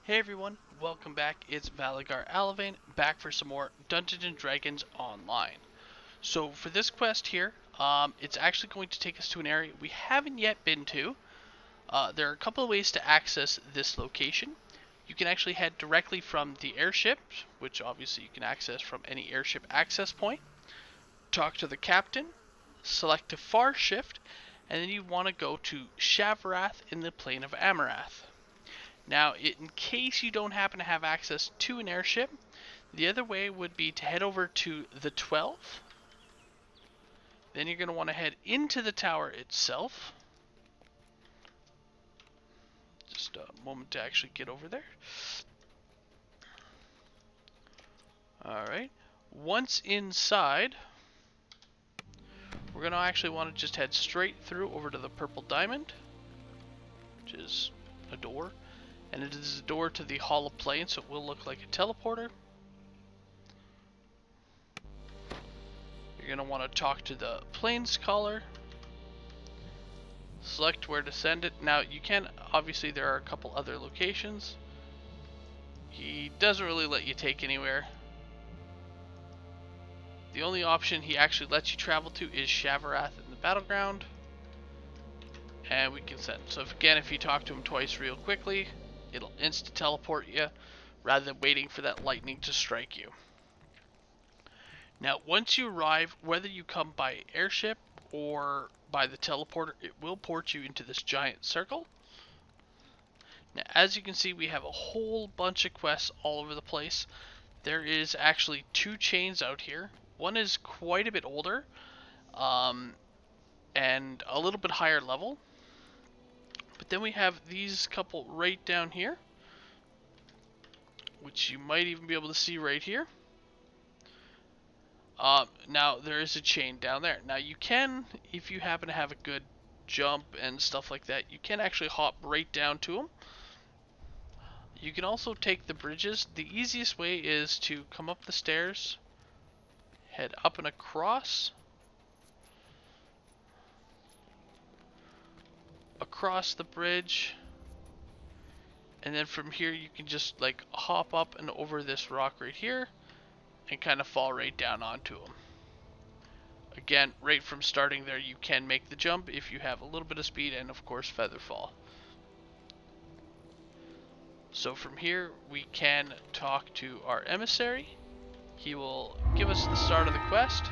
Hey everyone, welcome back. It's Valagar Aloevain, back for some more Dungeons & Dragons Online. So for this quest here, it's actually going to take us to an area we haven't yet been to. There are a couple of ways to access this location. You can actually head directly from the airship, which obviously you can access from any airship access point. Talk to the captain, select a far shift, and then you want to go to Shavarath in the Plain of Amarath. Now, in case you don't happen to have access to an airship, the other way would be to head over to the 12. Then you're going to want to head into the tower itself. Just a moment to actually get over there. Alright. Once inside, we're going to actually want to just head straight through over to the Purple Diamond, which is a door. And it is a door to the Hall of Plane, so it will look like a teleporter. You're going to want to talk to the Plains Caller. Select where to send it. Now, you can, obviously there are a couple other locations. He doesn't really let you take anywhere. The only option he actually lets you travel to is Shavarath in the Battleground. And we can send. So if you talk to him twice real quickly, it'll insta-teleport you rather than waiting for that lightning to strike you. Now, once you arrive, whether you come by airship or by the teleporter, it will port you into this giant circle. Now, as you can see, we have a whole bunch of quests all over the place. There is actually 2 chains out here. One is quite a bit older and a little bit higher level. But then we have these couple right down here, which you might even be able to see right here. Now there is a chain down there. Now you can, if you happen to have a good jump and stuff like that, you can actually hop right down to them. You can also take the bridges. The easiest way is to come up the stairs, head up and across the bridge, and then from here you can just like hop up and over this rock right here and kind of fall right down onto them. Again, right from starting there, you can make the jump if you have a little bit of speed and of course feather fall. So from here we can talk to our emissary. He will give us the start of the quest,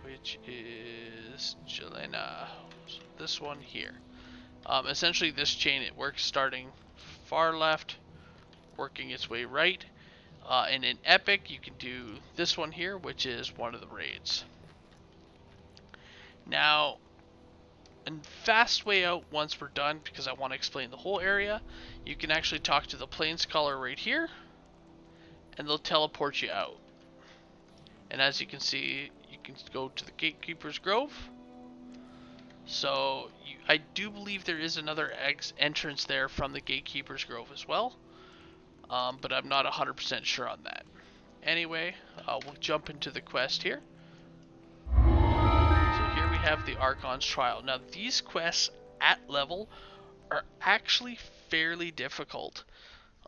which is Jelena. So this one here. Essentially this chain, it works starting far left, working its way right. And in Epic, you can do this one here, which is one of the raids. Now, a fast way out once we're done, because I want to explain the whole area, you can actually talk to the Plains Caller right here, and they'll teleport you out. And as you can see, you can go to the Gatekeeper's Grove. So, I do believe there is another entrance there from the Gatekeeper's Grove as well. But I'm not 100% sure on that. Anyway, we'll jump into the quest here. So here we have the Archon's Trial. Now these quests at level are actually fairly difficult.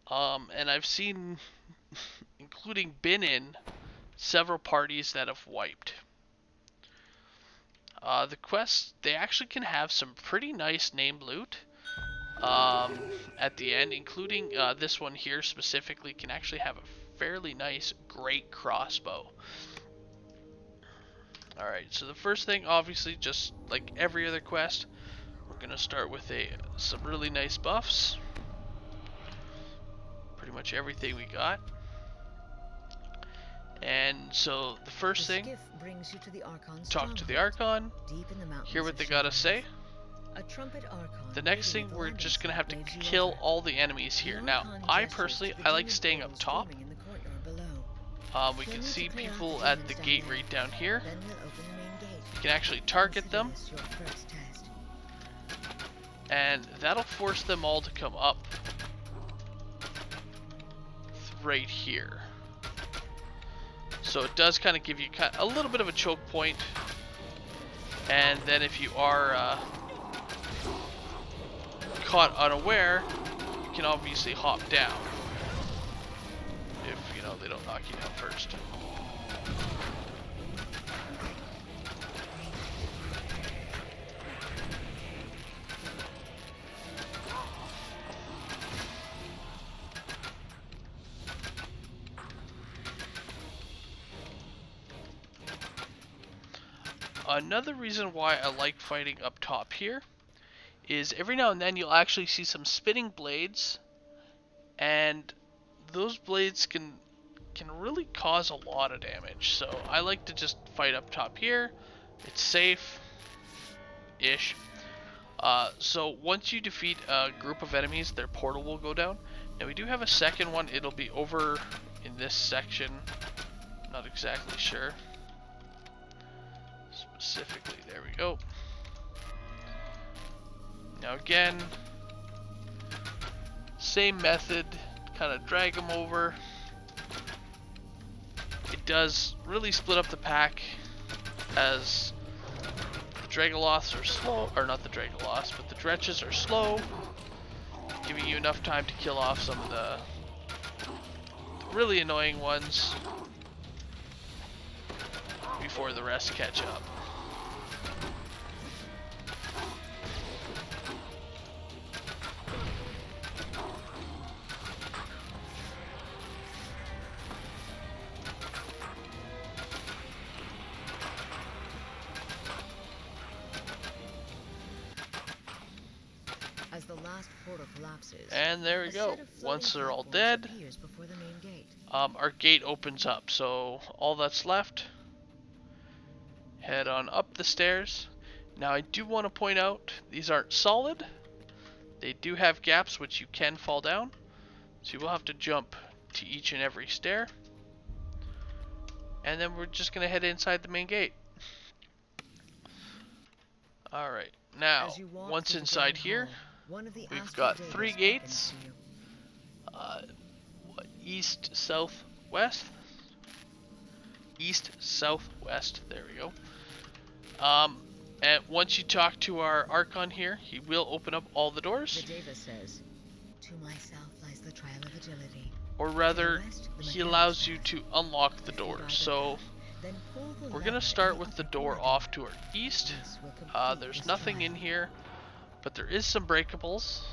And I've seen, including been in, several parties that have wiped. The quests, they actually can have some pretty nice named loot. At the end, including this one here specifically, can actually have a fairly nice, great crossbow. Alright, so the first thing, obviously, just like every other quest, we're going to start with some really nice buffs. Pretty much everything we got. And so the first thing, brings you to the Archon's talk to the Archon, deep in the mountains hear what of they gotta say. A trumpet Archon. The next thing, we're just gonna have to kill all the enemies here. Now, I personally, I like staying up top. We can see people at the gate right down here. You can actually target them, and that'll force them all to come up right here. So it does kind of give you a little bit of a choke point, and then if you are caught unaware, you can obviously hop down if, you know, they don't knock you down first. Another reason why I like fighting up top here is every now and then you'll actually see some spinning blades, and those blades can really cause a lot of damage. So I like to just fight up top here. It's safe-ish. So once you defeat a group of enemies, their portal will go down. Now we do have a second one. It'll be over in this section. Not exactly sure. Specifically, there we go. Now again, same method, kind of drag them over. It does really split up the pack, as the Dragoloths are slow, or not the Dragoloths, but the Dretches are slow, giving you enough time to kill off some of the really annoying ones before the rest catch up. As the last portal collapses, And there we go. Once they're all dead, before the main gate. our gate opens up. So all that's left, head on up the stairs. Now I do want to point out, these aren't solid. They do have gaps which you can fall down. So you will have to jump to each and every stair. And then we're just going to head inside the main gate. Alright, now, once inside here, we've got 3 gates. East, south, west. East, south, west. There we go. And once you talk to our Archon here, he will open up all the doors. The Deva says, "To myself lies the trial of agility." Or rather, he allows you to unlock the doors. So we're going to start with the door off to our east. There's nothing in here, but there is some breakables,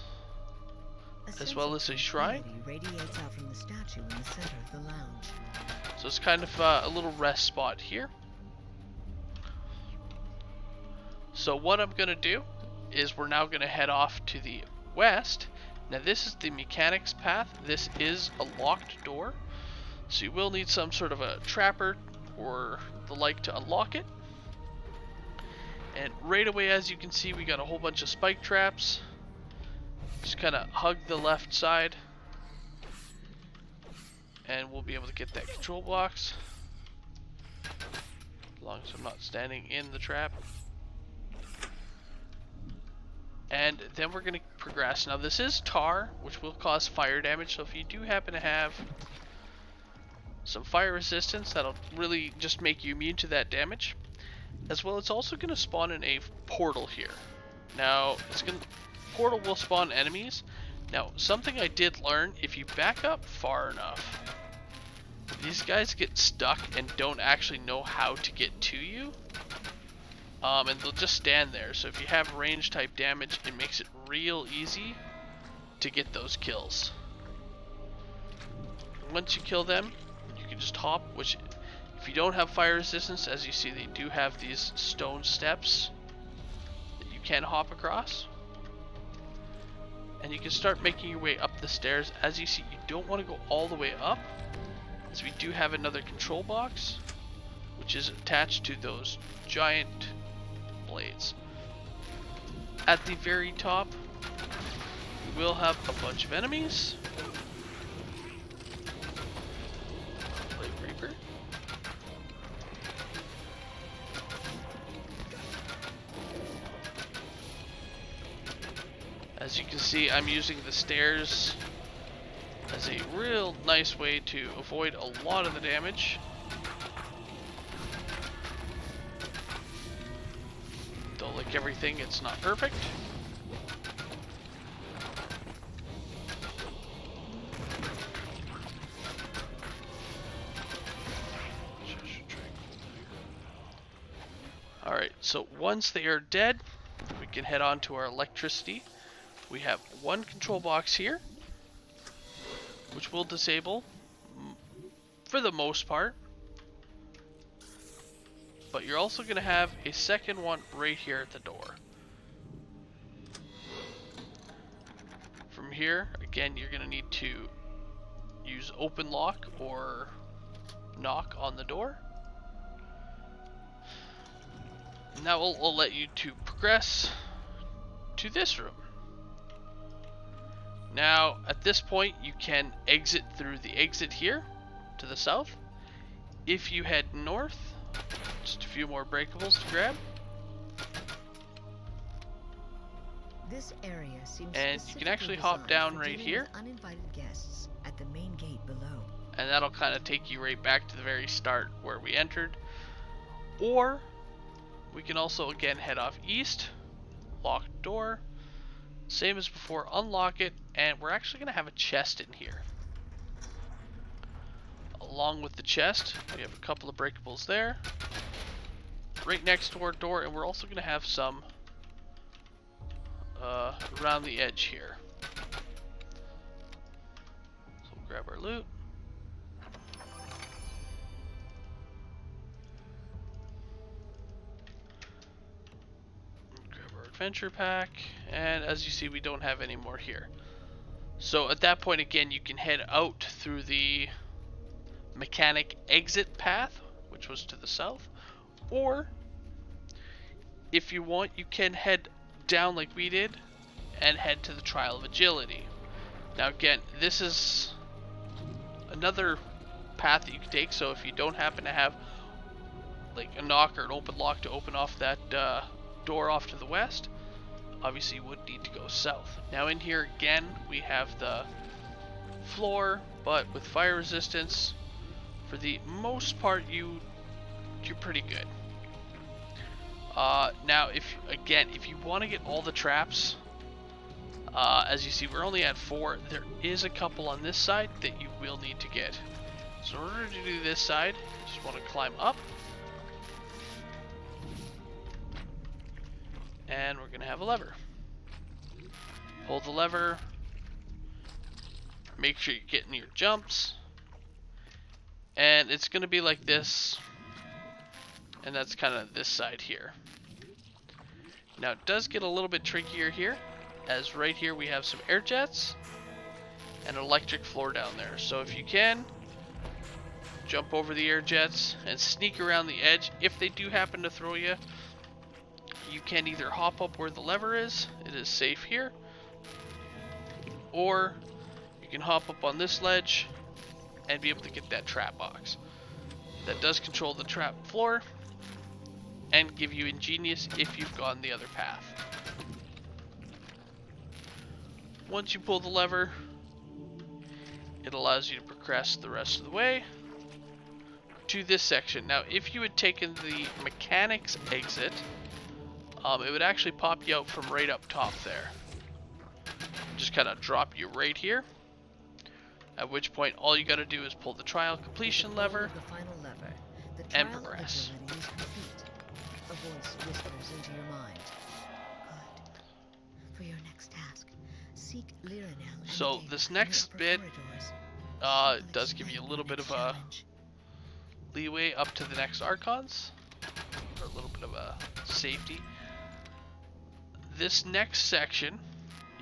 as well as a shrine. Radiates out from the statue in the center of the lounge. So it's kind of a little rest spot here. So what I'm going to do is we're now going to head off to the west. Now this is the mechanics path. This is a locked door, so you will need some sort of a trapper or the like to unlock it. And right away, as you can see, we got a whole bunch of spike traps. Just kind of hug the left side, and we'll be able to get that control box, as long as I'm not standing in the trap. And then we're going to progress. Now this is tar, which will cause fire damage, so if you do happen to have some fire resistance, that'll really just make you immune to that damage. As well, it's also going to spawn in a portal here. Now, portal will spawn enemies. Now, something I did learn, if you back up far enough, these guys get stuck and don't actually know how to get to you. And they'll just stand there. So if you have range type damage, it makes it real easy to get those kills. Once you kill them, you can just hop, which if you don't have fire resistance, as you see, they do have these stone steps that you can hop across. And you can start making your way up the stairs. As you see, you don't want to go all the way up, as we do have another control box, which is attached to those giant blades. At the very top, we will have a bunch of enemies. Blade Reaper. As you can see, I'm using the stairs as a real nice way to avoid a lot of the damage. Though, like everything, it's not perfect. So once they are dead, we can head on to our electricity. We have one control box here, which will disable for the most part. But you're also going to have a second one right here at the door. From here, again, you're going to need to use open lock or knock on the door. And that will let you to progress to this room. Now, at this point, you can exit through the exit here to the south. If you head north, just a few more breakables to grab. This area seems And you can actually hop down right here. Uninvited guests at the main gate below. And that'll kind of take you right back to the very start where we entered. Or we can also again head off east, locked door, same as before, unlock it, and we're actually going to have a chest in here. Along with the chest, we have a couple of breakables there, right next to our door, and we're also going to have some around the edge here. So we'll grab our loot. Grab our adventure pack, and as you see, we don't have any more here. So at that point, again, you can head out through the mechanic exit path, which was to the south, or if you want, you can head down like we did and head to the Trial of Agility. Now again, this is another path that you can take, so if you don't happen to have like a knock or an open lock to open off that door off to the west, obviously you would need to go south. Now in here again, we have the floor, but with fire resistance. For the most part, you're pretty good. Now, if you want to get all the traps, as you see, we're only at 4. There is a couple on this side that you will need to get. So in order to do this side, you just want to climb up, and we're gonna have a lever. Pull the lever. Make sure you're getting your jumps. And it's going to be like this, and that's kind of this side here. Now it does get a little bit trickier here, as right here we have some air jets and an electric floor down there. So if you can, jump over the air jets and sneak around the edge. If they do happen to throw you, you can either hop up where the lever is, it is safe here, or you can hop up on this ledge and be able to get that trap box. That does control the trap floor and give you ingenious if you've gone the other path. Once you pull the lever, it allows you to progress the rest of the way to this section. Now if you had taken the mechanics exit, it would actually pop you out from right up top there. Just kind of drop you right here. At which point, all you got to do is pull the trial completion lever, The final lever. The and trial of progress. agility is complete. A voice whispers into your mind. Good. For your next task, seek Liranel. So this next bit does give you a little bit of a leeway up to the next Archons, or a little bit of a safety. This next section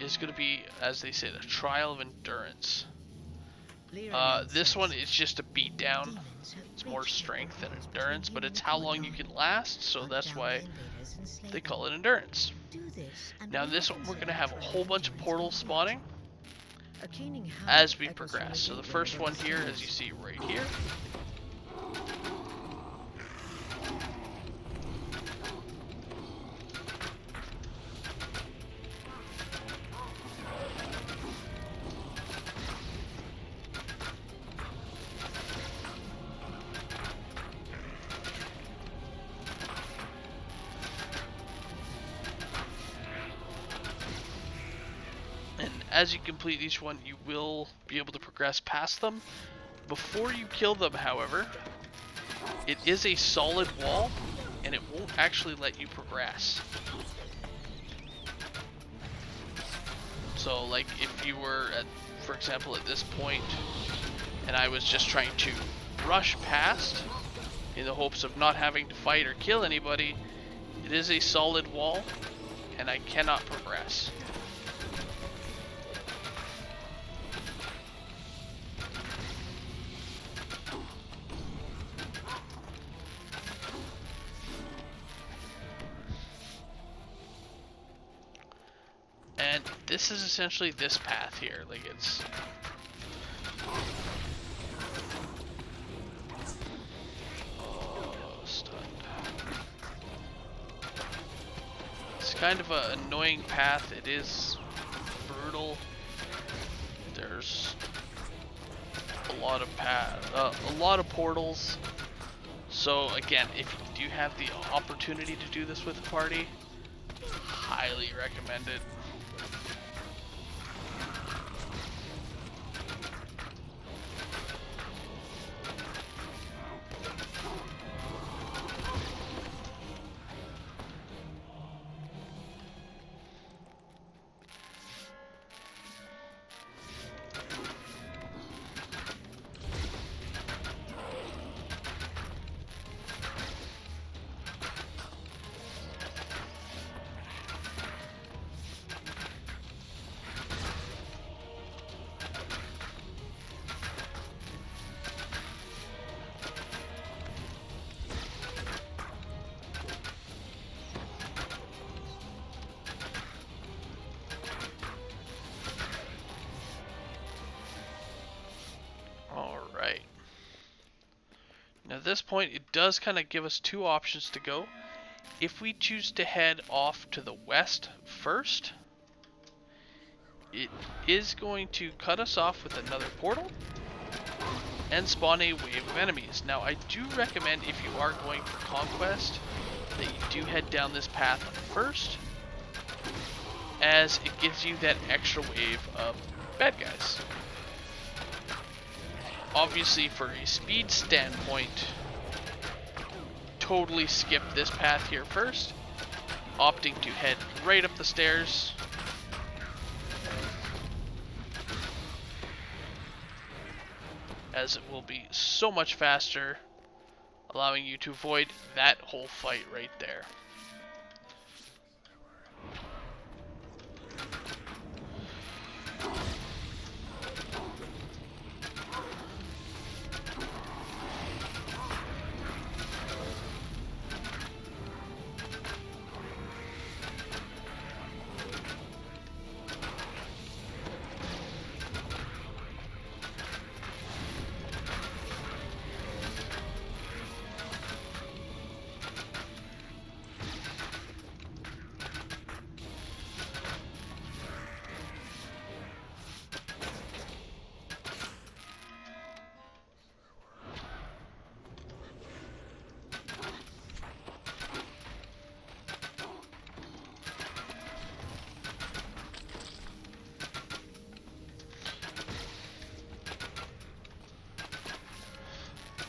is going to be, as they said, a trial of endurance. This one is just a beat down. It's more strength than endurance, but it's how long you can last, so that's why they call it endurance. Now this one, we're going to have a whole bunch of portals spawning as we progress. So the first one here, as you see right here, as you complete each one, you will be able to progress past them. Before you kill them, however, it is a solid wall, and it won't actually let you progress. So like if you were at, for example, at this point, and I was just trying to rush past in the hopes of not having to fight or kill anybody, it is a solid wall and I cannot progress. And this is essentially this path here, like it's... Oh, stunned. It's kind of an annoying path, it is brutal. There's a lot of a lot of portals. So again, if you do have the opportunity to do this with a party, highly recommend it. Alright. Now at this point, it does kind of give us two options to go. If we choose to head off to the west first, it is going to cut us off with another portal and spawn a wave of enemies. Now I do recommend, if you are going for conquest, that you do head down this path first, as it gives you that extra wave of bad guys. Obviously, for a speed standpoint, totally skip this path here first, opting to head right up the stairs. As it will be so much faster, allowing you to avoid that whole fight right there.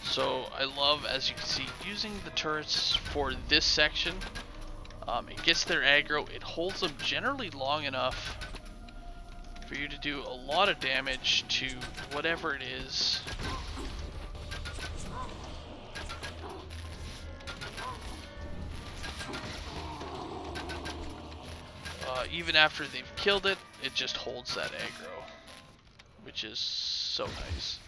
So I love, as you can see, using the turrets for this section. It gets their aggro, it holds them generally long enough for you to do a lot of damage to whatever it is. Even after they've killed it, it just holds that aggro, which is so nice.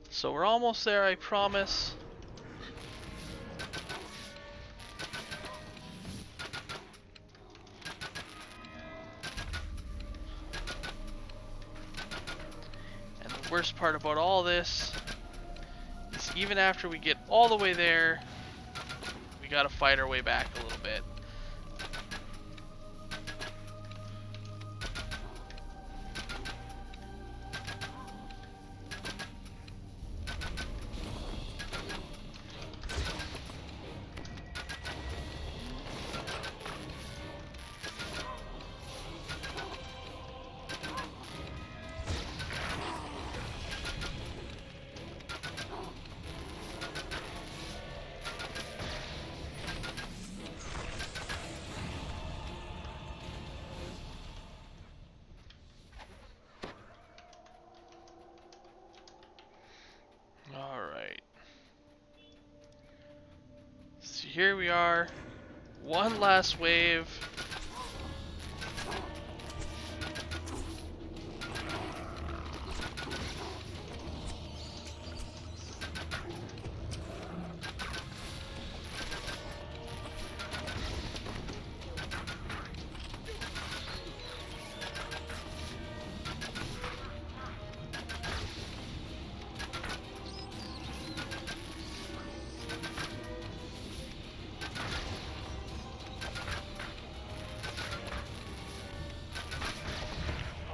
So we're almost there, I promise. worst part about all this is even after we get all the way there, we gotta fight our way back a little bit. Alright. So here we are. One last wave.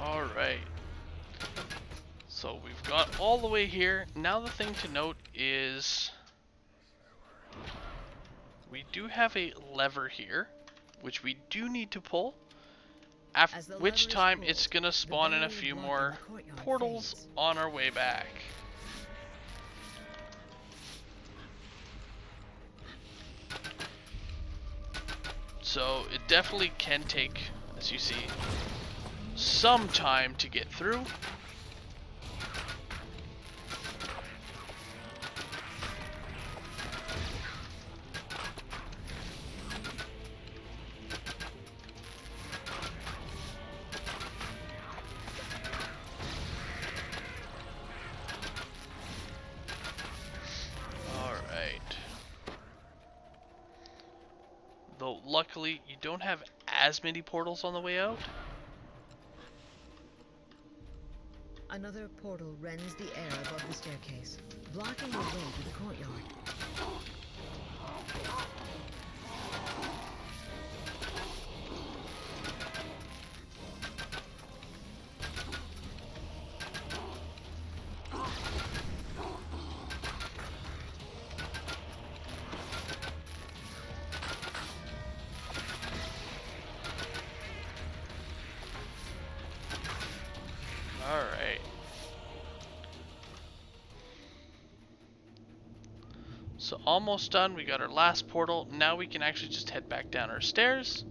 Alright. So we've got all the way here. Now the thing to note is we do have a lever here, which we do need to pull. After which time it's gonna spawn in a few more portals on our way back. So it definitely can take, as you see, some time to get through. Though luckily you don't have as many portals on the way out. Another portal rends the air above the staircase, blocking the way to the courtyard. Alright. So almost done. We got our last portal. Now we can actually just head back down our stairs.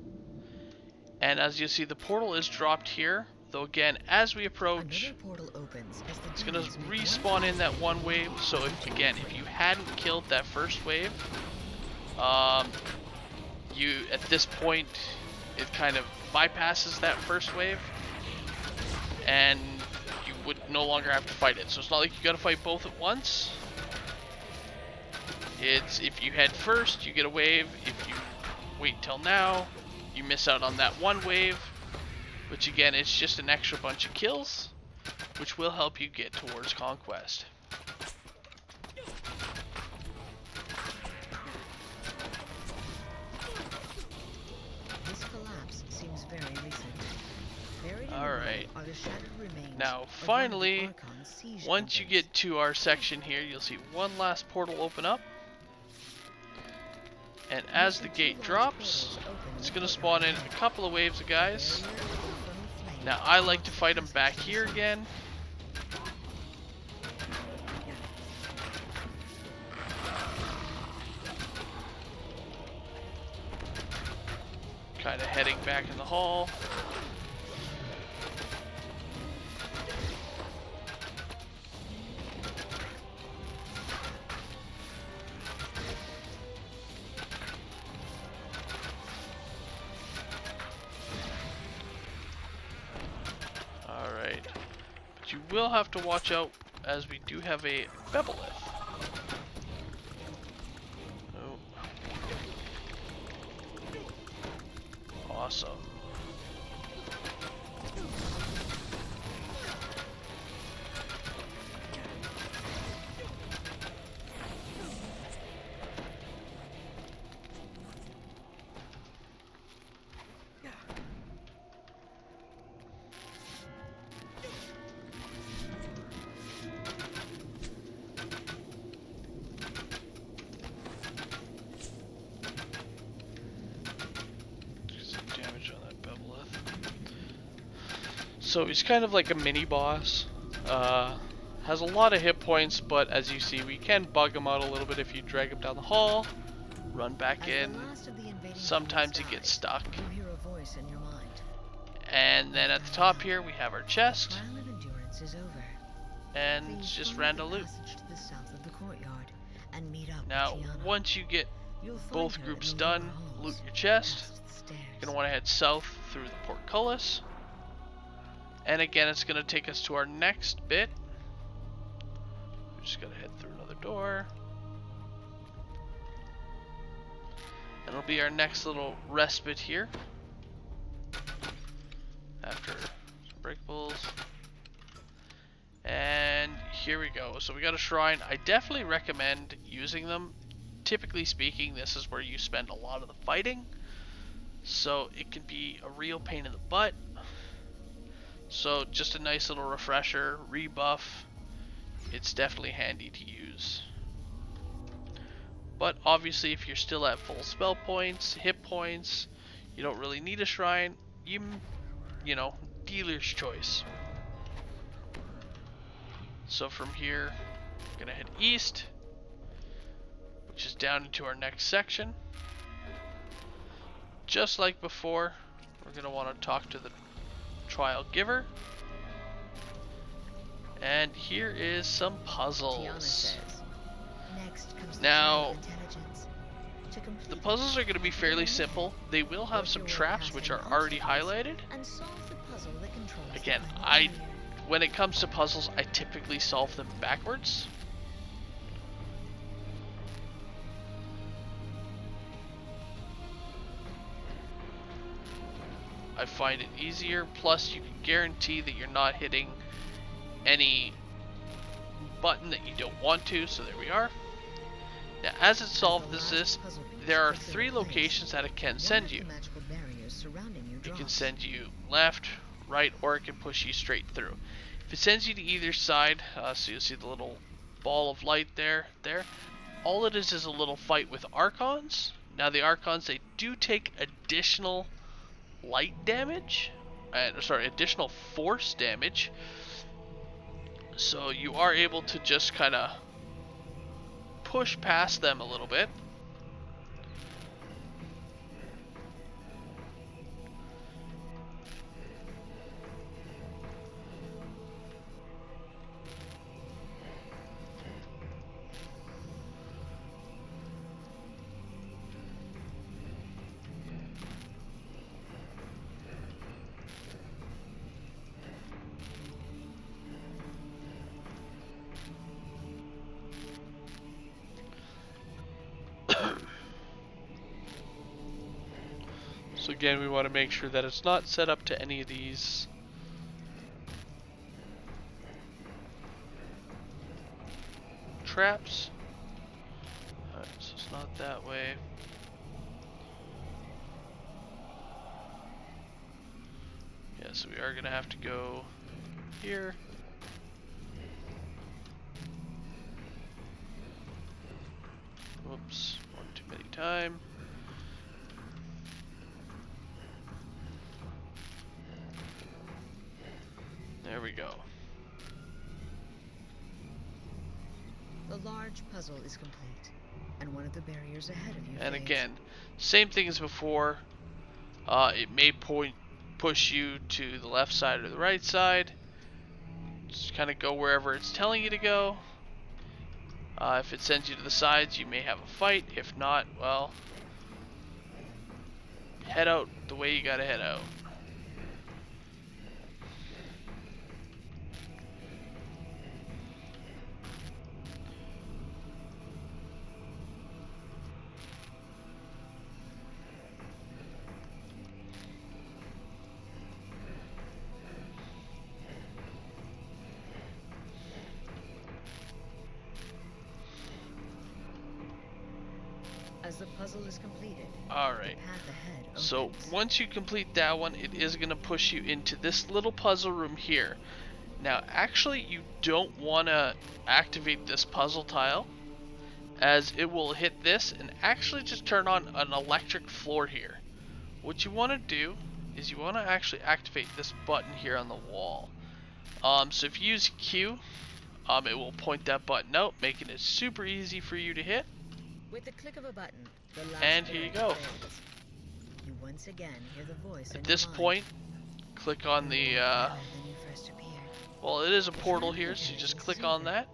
And as you see, the portal is dropped here. Though again, as we approach, portal opens as it's going to respawn in that one wave. So if you hadn't killed that first wave, you at this point, it kind of bypasses that first wave. And you would no longer have to fight it. So it's not like you gotta fight both at once. It's if you head first, you get a wave. If you wait till now, you miss out on that one wave. Which again, it's just an extra bunch of kills, which will help you get towards conquest. This collapse seems very recent. Alright, now finally, once you get to our section here, you'll see one last portal open up. And as the gate drops, it's going to spawn in a couple of waves of guys. Now I like to fight them back here again. Kind of heading back in the hall. You will have to watch out as we do have a Bebelith. Oh. Awesome. So he's kind of like a mini boss. Has a lot of hit points, but as you see, we can bug him out a little bit if you drag him down the hall, run back in. Sometimes he gets stuck. You hear a voice in your mind. And then at the top here, we have our chest. Trial of endurance is over. And Please just follow random the loot. passage to the south of the courtyard and meet up Now, with Tiana. once you get You'll find both her groups in the lower done, halls, loot your chest. past the stairs. You're gonna want to head south through the portcullis. And again, it's gonna take us to our next bit. We're just gonna head through another door. And it'll be our next little respite here. After some breakables. And here we go. So we got a shrine. I definitely recommend using them. Typically speaking, this is where you spend a lot of the fighting. So it can be a real pain in the butt. So just a nice little refresher, rebuff. It's definitely handy to use. But obviously if you're still at full spell points, hit points, you don't really need a shrine, you know, dealer's choice. So from here, we're gonna head east, which is down into our next section. Just like before, we're gonna want to talk to the trial giver. And here is some puzzles. Now, the puzzles are going to be fairly simple. They will have some traps which are already highlighted. Again, when it comes to puzzles, I typically solve them backwards. I find it easier, plus you can guarantee that you're not hitting any button that you don't want to, so there we are. Now as it solves this, there are 3 locations that it can send you. It can send you left, right, or it can push you straight through. If it sends you to either side, so you'll see the little ball of light there, all it is a little fight with Archons. Now the Archons, they do take additional light damage, additional force damage. So you are able to just kind of push past them a little bit. So again, we want to make sure that it's not set up to any of these traps. Alright, so it's not that way. Yeah, so we are going to have to go here. Whoops, one too many time. There we go. The large puzzle is complete, and one of the barriers ahead of you. And fades. again, same thing as before. It may push you to the left side or the right side. Just kind of go wherever it's telling you to go. If it sends you to the sides, you may have a fight. If not, well, head out the way you gotta head out. As the puzzle is completed, Alright, the path ahead so opens. once you complete that one, it is going to push you into this little puzzle room here. Now actually you don't want to activate this puzzle tile, as it will hit this and actually just turn on an electric floor here. What you want to do is you want to actually activate this button here on the wall. So if you use Q, it will point that button out, making it super easy for you to hit. With the click of a button, the last And here you go. fades. You once again hear the voice At in this your mind. point, click on the, Better than you first appeared. well, it is a portal here, so you just click on that.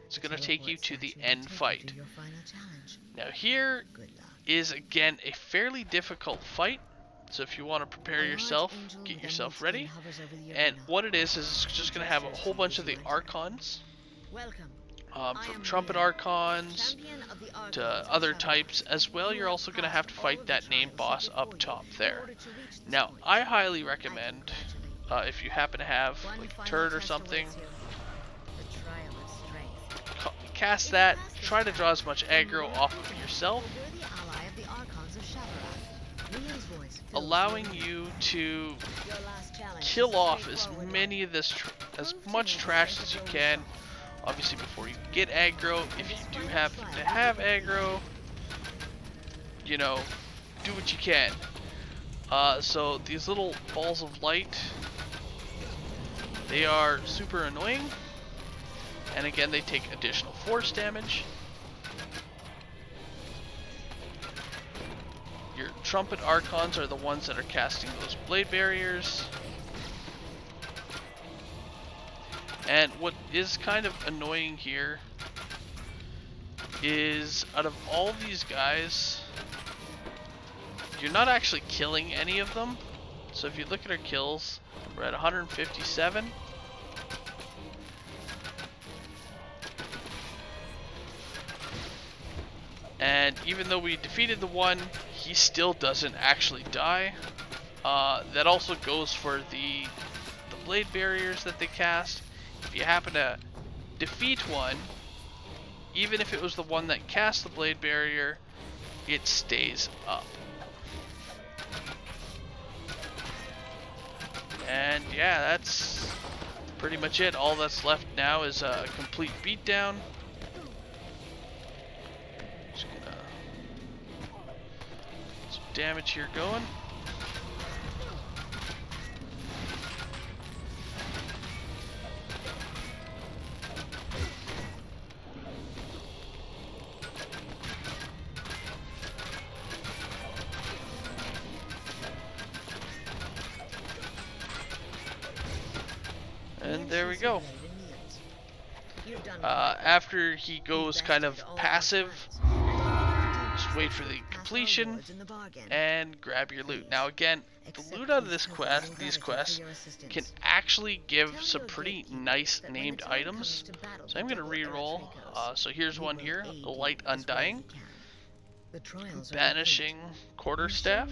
It's going to take you to the end fight. To your final challenge. Now here Good luck. is again a fairly difficult fight, so if you want to prepare yourself, get yourself ready. And what it is it's just going to have a whole bunch of the Archons, Welcome. from Trumpet Archons to other types. As well, you're also going to have to fight that named boss up top there. Now, I highly recommend, if you happen to have like a turret or something, cast that, try to draw as much aggro off of yourself, allowing you to kill off as many of this, as much trash as you can. Obviously, before you get aggro, if you do happen to have aggro, you know, do what you can. So these little balls of light, they are super annoying. And again, they take additional force damage. Your Trumpet Archons are the ones that are casting those blade barriers. And what is kind of annoying here is, out of all these guys, you're not actually killing any of them. So if you look at our kills, we're at 157. And even though we defeated the one, he still doesn't actually die. That also goes for the blade barriers that they cast. If you happen to defeat one, even if it was the one that cast the blade barrier, it stays up. And yeah, that's pretty much it. All that's left now is a complete beatdown. Just gonna get some damage here going. And there we go. After he goes kind of passive, just wait for the completion and grab your loot. Now again, the loot out of this quest, these quests, can actually give some pretty nice named items. So I'm going to re-roll. So here's one here, the Light Undying, Banishing Quarterstaff,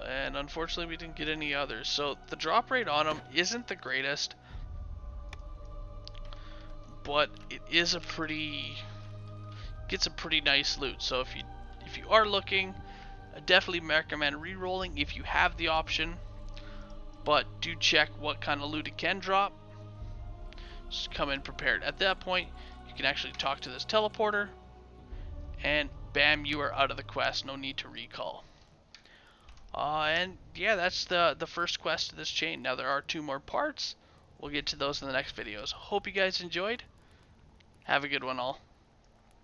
and unfortunately we didn't get any others. So the drop rate on them isn't the greatest, but it is a pretty, gets a pretty nice loot. So if you are looking, I definitely recommend re-rolling if you have the option, but do check what kind of loot it can drop. Just come in prepared. At that point, you can actually talk to this teleporter, and bam, you are out of the quest. No need to recall. And yeah, that's the first quest of this chain. Now there are 2 more parts. We'll get to those in the next videos. Hope you guys enjoyed. Have a good one all.